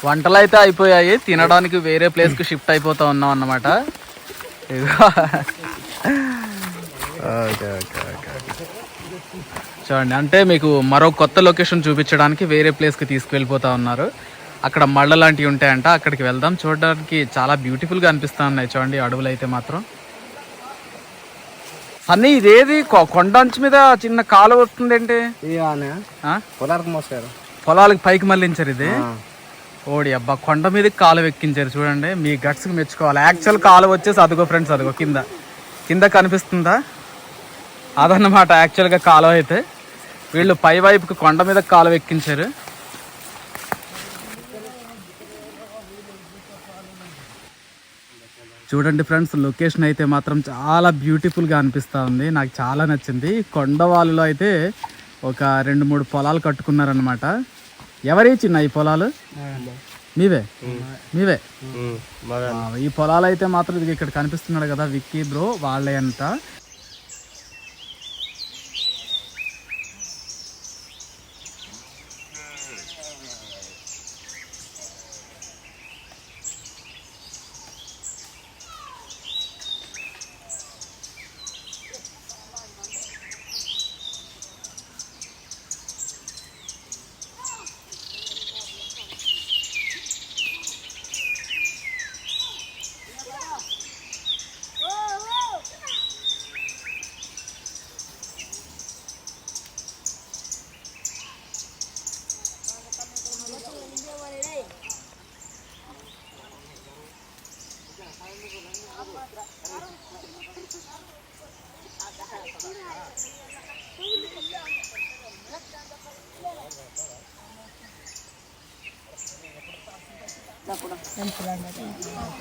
వంటలు అయితే అయిపోయాయి, తినడానికి వేరే ప్లేస్ కి షిఫ్ట్ అయిపోతా ఉన్నాం అన్నమాట. చూడండి, అంటే మీకు మరో కొత్త లొకేషన్ చూపించడానికి వేరే ప్లేస్కి తీసుకువెళ్ళిపోతా ఉన్నారు. అక్కడ మళ్ళ లాంటివి ఉంటాయంట, అక్కడికి వెళ్దాం. చూడడానికి చాలా బ్యూటిఫుల్గా అనిపిస్తూ ఉన్నాయి. చూడండి అడవులు అయితే మాత్రం. అన్నీ ఇదేది కొండంచు మీద చిన్న కాలు వస్తుంది ఏంటి? పొలాలకు పైకి మళ్ళించారు ఇది. ఓడి అబ్బా, కొండ మీదకి కాలు ఎక్కించారు. చూడండి, మీ గట్స్కి మెచ్చుకోవాలి. యాక్చువల్ కాలు వచ్చేసి అదిగో ఫ్రెండ్స్, అదిగో కింద కనిపిస్తుందా, అదన్నమాట యాక్చువల్గా కాలువ అయితే. వీళ్ళు పై వైపుకి కొండ మీద కాలువ ఎక్కించారు. చూడండి ఫ్రెండ్స్, లొకేషన్ అయితే మాత్రం చాలా బ్యూటిఫుల్గా అనిపిస్తూ ఉంది. నాకు చాలా నచ్చింది. కొండవాళ్ళలో అయితే ఒక 2-3 పొలాలు కట్టుకున్నారనమాట. ఎవరి చిన్న ఈ పొలాలు? మీవే. ఈ పొలాలు అయితే మాత్రం ఇది ఇక్కడ కనిపిస్తున్నాడు కదా విక్కీ బ్రో, వాళ్ళే అంట.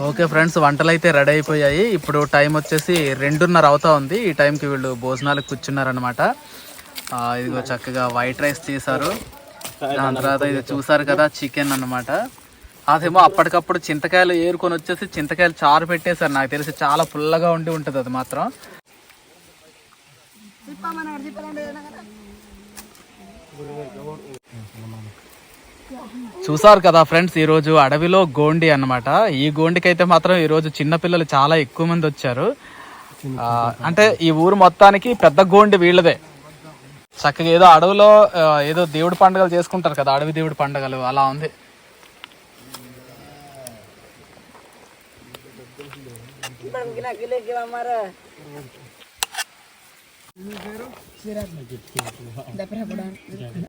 ఓకే ఫ్రెండ్స్, వంటలు అయితే రెడీ అయిపోయాయి. ఇప్పుడు టైం వచ్చేసి 2:30 అవుతా ఉంది. ఈ టైంకి వీళ్ళు భోజనాలకు కూర్చున్నారనమాట. ఇదిగో చక్కగా వైట్ రైస్ చేశారు. దాని తర్వాత ఇది చూసారు కదా చికెన్ అన్నమాట. అదేమో అప్పటికప్పుడు చింతకాయలు ఏరుకొని వచ్చేసి చింతకాయలు చారు పెట్టేశారు. నాకు తెలిసి చాలా పుల్లగా ఉండి ఉంటుంది అది మాత్రం. చూసారు కదా ఫ్రెండ్స్, ఈరోజు అడవిలో గోండి అన్నమాట. ఈ గోండికి అయితే మాత్రం ఈరోజు చిన్నపిల్లలు చాలా ఎక్కువ మంది వచ్చారు. అంటే ఈ ఊరు మొత్తానికి పెద్ద గోండి వీళ్ళదే. చక్కగా ఏదో అడవిలో ఏదో దేవుడి పండుగలు చేసుకుంటారు కదా, అడవి దేవుడి పండుగలు అలా ఉంది.